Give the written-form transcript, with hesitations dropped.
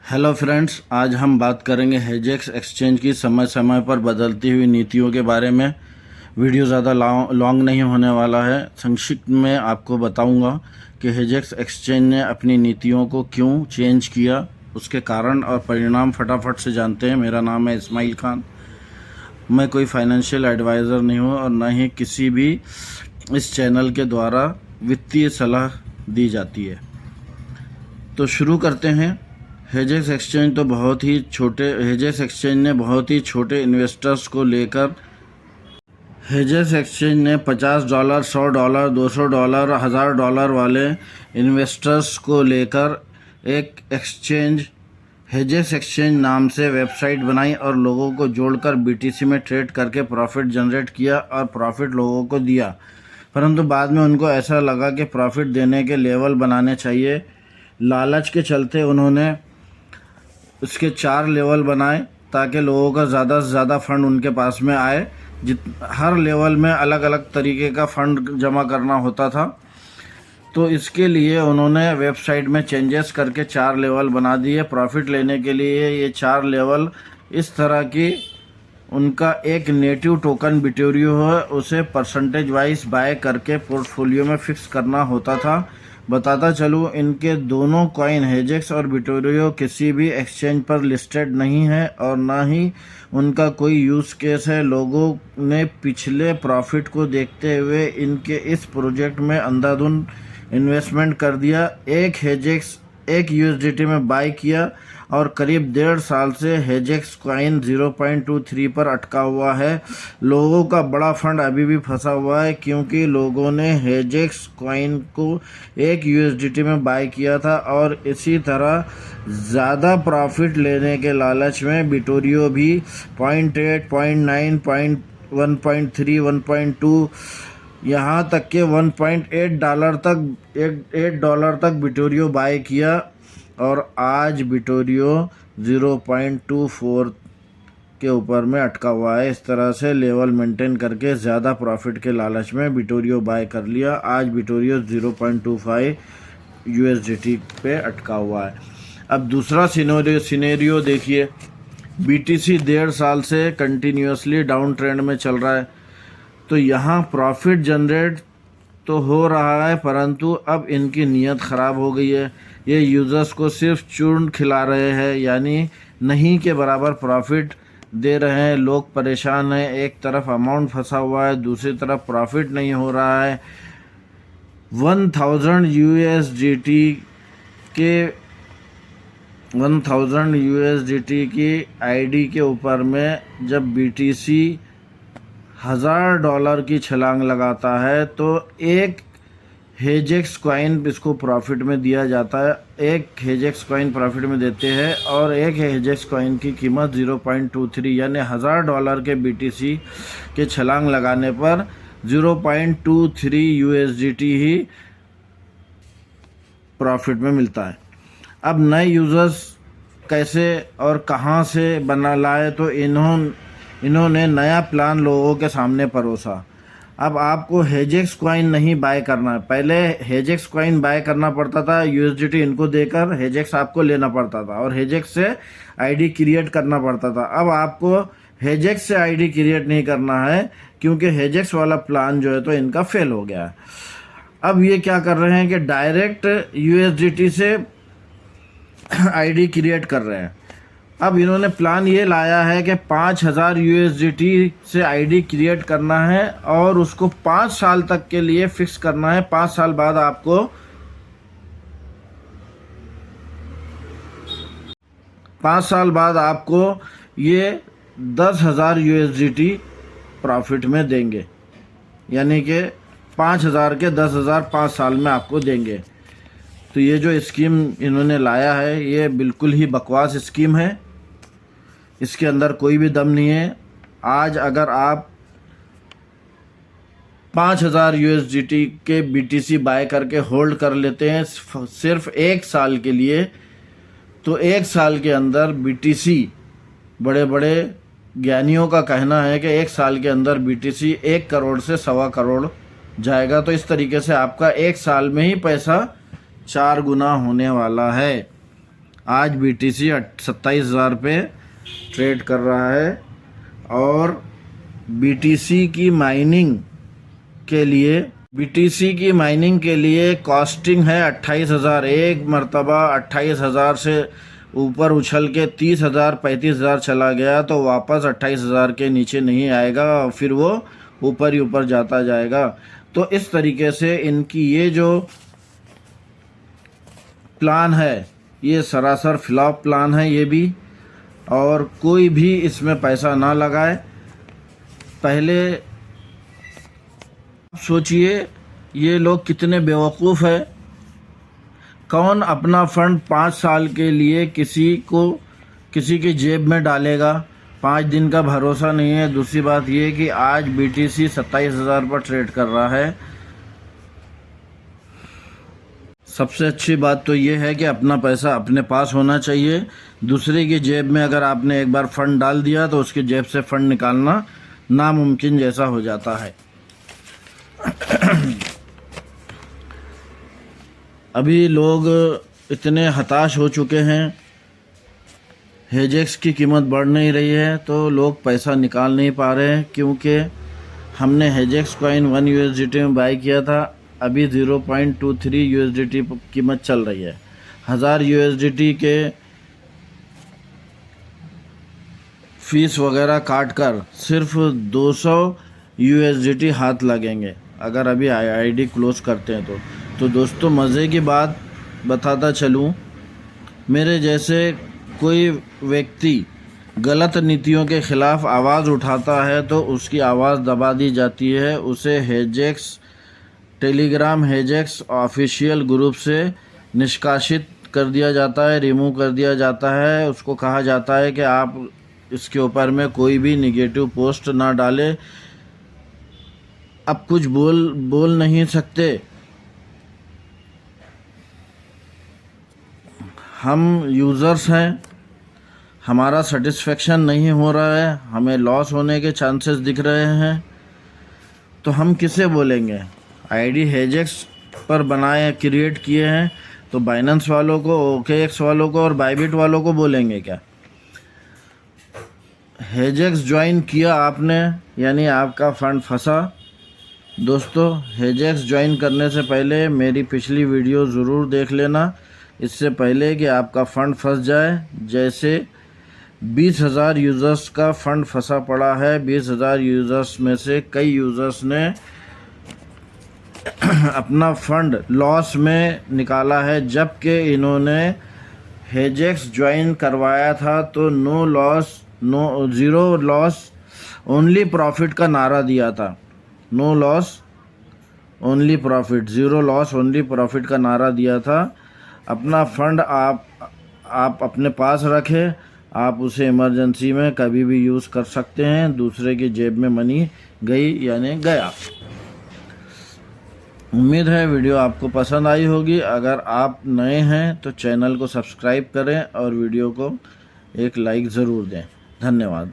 Hello friends, आज हम बात करेंगे हेजेक्स एक्सचेंज की समय समय पर बदलती हुई नीतियों के बारे में। वीडियो ज़्यादा लॉन्ग नहीं होने वाला है। संक्षिप्त में आपको बताऊंगा कि हेजेक्स एक्सचेंज ने अपनी नीतियों को क्यों चेंज किया, उसके कारण और परिणाम फटाफट से जानते हैं। मेरा नाम है इस्माइल खान। मैं कोई फाइनेंशियल एडवाइज़र नहीं हूँ और न ही किसी भी इस चैनल के द्वारा वित्तीय सलाह दी जाती है। तो शुरू करते हैं। हेजेक्स एक्सचेंज ने बहुत ही छोटे इन्वेस्टर्स को लेकर हेजेक्स एक्सचेंज ने $50, $100, $200, $1000 वाले इन्वेस्टर्स को लेकर एक एक्सचेंज हेजेक्स एक्सचेंज नाम से वेबसाइट बनाई और लोगों को जोड़कर बीटीसी में ट्रेड करके प्रॉफिट जनरेट किया और प्रॉफिट लोगों को दिया। परंतु बाद में उनको ऐसा लगा कि प्रॉफिट देने के लेवल बनाने चाहिए। लालच के चलते उन्होंने उसके 4 लेवल बनाए ताकि लोगों का ज़्यादा से ज़्यादा फंड उनके पास में आए। हर लेवल में अलग अलग तरीके का फंड जमा करना होता था, तो इसके लिए उन्होंने वेबसाइट में चेंजेस करके 4 लेवल बना दिए। प्रॉफिट लेने के लिए ये 4 लेवल इस तरह की, उनका एक नेटिव टोकन बिटोरियो है, उसे परसेंटेज वाइज बाय करके पोर्टफोलियो में फिक्स करना होता था। बताता चलूँ, इनके दोनों कॉइन हेजेक्स और बिटोरियो किसी भी एक्सचेंज पर लिस्टेड नहीं है और ना ही उनका कोई यूज़ केस है। लोगों ने पिछले प्रॉफिट को देखते हुए इनके इस प्रोजेक्ट में अंधाधुंध इन्वेस्टमेंट कर दिया। एक हेजेक्स 1 USDT में बाय किया और करीब 1.5 साल से हेजेक्स कॉइन 0.23 पर अटका हुआ है। लोगों का बड़ा फंड अभी भी फंसा हुआ है क्योंकि लोगों ने हेजेक्स कॉइन को 1 USDT में बाय किया था और इसी तरह ज़्यादा प्रॉफिट लेने के लालच में बिटोरियो भी 0.8, 0.9, 1.3, 1.2 यहाँ तक के $1.8 तक बिटोरियो बाय किया और आज बिटोरियो 0.24 के ऊपर में अटका हुआ है। इस तरह से लेवल मेंटेन करके ज़्यादा प्रॉफिट के लालच में बिटोरियो बाय कर लिया। आज बिटोरियो 0.25 USDT पे अटका हुआ है। अब दूसरा सिनेरियो देखिए। बीटीसी 1.5 साल से कंटिन्यूसली डाउन ट्रेंड में चल रहा है, तो यहाँ प्रॉफिट जनरेट तो हो रहा है, परंतु अब इनकी नीयत ख़राब हो गई है। ये यूज़र्स को सिर्फ चूर्ण खिला रहे हैं, यानी नहीं के बराबर प्रॉफिट दे रहे हैं। लोग परेशान हैं, एक तरफ अमाउंट फंसा हुआ है, दूसरी तरफ प्रॉफिट नहीं हो रहा है। 1000 USDT की आईडी के ऊपर में जब बीटीसी $1000 की छलांग लगाता है तो एक हेजेक्स कॉइन इसको प्रॉफिट में दिया जाता है। एक हेजेक्स कॉइन प्रॉफिट में देते हैं और एक हेजेक्स कॉइन की कीमत 0.23 यानी $1000 के बीटीसी के छलांग लगाने पर 0.23 USDT ही प्रॉफिट में मिलता है। अब नए यूज़र्स कैसे और कहां से बना लाए, तो इन्होंने नया प्लान लोगों के सामने परोसा। अब आपको हेजेक्स कॉइन नहीं बाय करना है। पहले हेजेक्स कॉइन बाय करना पड़ता था, USDT इनको देकर हेजेक्स आपको लेना पड़ता था और हेजेक्स से आईडी क्रिएट करना पड़ता था। अब आपको हेजेक्स से आईडी क्रिएट नहीं करना है क्योंकि हेजेक्स वाला प्लान जो है तो इनका फेल हो गया है। अब ये क्या कर रहे हैं कि डायरेक्ट USDT से आईडी क्रिएट कर रहे हैं। अब इन्होंने प्लान ये लाया है कि 5000 USDT से आईडी क्रिएट करना है और उसको 5 साल तक के लिए फिक्स करना है। 5 साल बाद आपको ये 10,000 USDT प्रॉफिट में देंगे, यानी कि 5000 के 10,000 5 साल में आपको देंगे। तो ये जो स्कीम इन्होंने लाया है ये बिल्कुल ही बकवास स्कीम है। इसके अंदर कोई भी दम नहीं है। आज अगर आप 5000 USDT के BTC बाय करके होल्ड कर लेते हैं सिर्फ 1 साल के लिए, तो 1 साल के अंदर BTC, बड़े बड़े ज्ञानियों का कहना है कि 1 साल के अंदर BTC 1 करोड़ से 1.25 करोड़ जाएगा। तो इस तरीके से आपका 1 साल में ही पैसा 4 गुना होने वाला है। आज BTC 27,000 पे ट्रेड कर रहा है और BTC की माइनिंग के लिए कॉस्टिंग है 28,000। एक मर्तबा 28,000 से ऊपर उछल के 30,000 35,000 चला गया तो वापस 28,000 के नीचे नहीं आएगा और फिर वो ऊपर ही ऊपर जाता जाएगा। तो इस तरीके से इनकी ये जो प्लान है ये सरासर फ्लॉप प्लान है ये भी, और कोई भी इसमें पैसा ना लगाए। पहले सोचिए ये लोग कितने बेवकूफ़ है। कौन अपना फंड 5 साल के लिए किसी की जेब में डालेगा? 5 दिन का भरोसा नहीं है। दूसरी बात ये कि आज BTC 27,000 पर ट्रेड कर रहा है। सबसे अच्छी बात तो ये है कि अपना पैसा अपने पास होना चाहिए। दूसरे की जेब में अगर आपने एक बार फंड डाल दिया तो उसकी जेब से फंड निकालना नामुमकिन जैसा हो जाता है। अभी लोग इतने हताश हो चुके हैं, हेजेक्स की कीमत बढ़ नहीं रही है तो लोग पैसा निकाल नहीं पा रहे हैं, क्योंकि हमने हेजेक्स कॉइन 1 USDT में बाई किया था। अभी 0.23 USDT कीमत चल रही है। 1000 USDT के फीस वगैरह काट कर सिर्फ 200 USDT हाथ लगेंगे अगर अभी ID क्लोज करते हैं तो दोस्तों मज़े की बात बताता चलूँ, मेरे जैसे कोई व्यक्ति गलत नीतियों के ख़िलाफ़ आवाज़ उठाता है तो उसकी आवाज़ दबा दी जाती है। उसे टेलीग्राम हेजेक्स ऑफिशियल ग्रुप से निष्कासित कर दिया जाता है, रिमूव कर दिया जाता है। उसको कहा जाता है कि आप इसके ऊपर में कोई भी निगेटिव पोस्ट ना डालें। अब कुछ बोल नहीं सकते। हम यूज़र्स हैं, हमारा सेटिस्फेक्शन नहीं हो रहा है, हमें लॉस होने के चांसेस दिख रहे हैं, तो हम किसे बोलेंगे? ID हेजेक्स पर क्रिएट किए हैं तो बाइनेंस वालों को, OKX वालों को और बाइबिट वालों को बोलेंगे क्या? हेजेक्स ज्वाइन किया आपने यानी आपका फ़ंड फंसा। दोस्तों हेजेक्स ज्वाइन करने से पहले मेरी पिछली वीडियो ज़रूर देख लेना, इससे पहले कि आपका फ़ंड फंस जाए। जैसे 20,000 यूज़र्स का फ़ंड फंसा पड़ा है। 20,000 यूज़र्स में से कई यूज़र्स ने अपना फ़ंड लॉस में निकाला है, जबकि इन्होंने हेजेक्स ज्वाइन करवाया था तो ज़ीरो लॉस ओनली प्रॉफिट का नारा दिया था। No loss only profit, zero loss only profit का नारा दिया था। अपना फ़ंड आप अपने पास रखें, आप उसे इमरजेंसी में कभी भी यूज़ कर सकते हैं। दूसरे की जेब में मनी गई यानी गया। उम्मीद है वीडियो आपको पसंद आई होगी। अगर आप नए हैं तो चैनल को सब्सक्राइब करें और वीडियो को एक लाइक ज़रूर दें। धन्यवाद।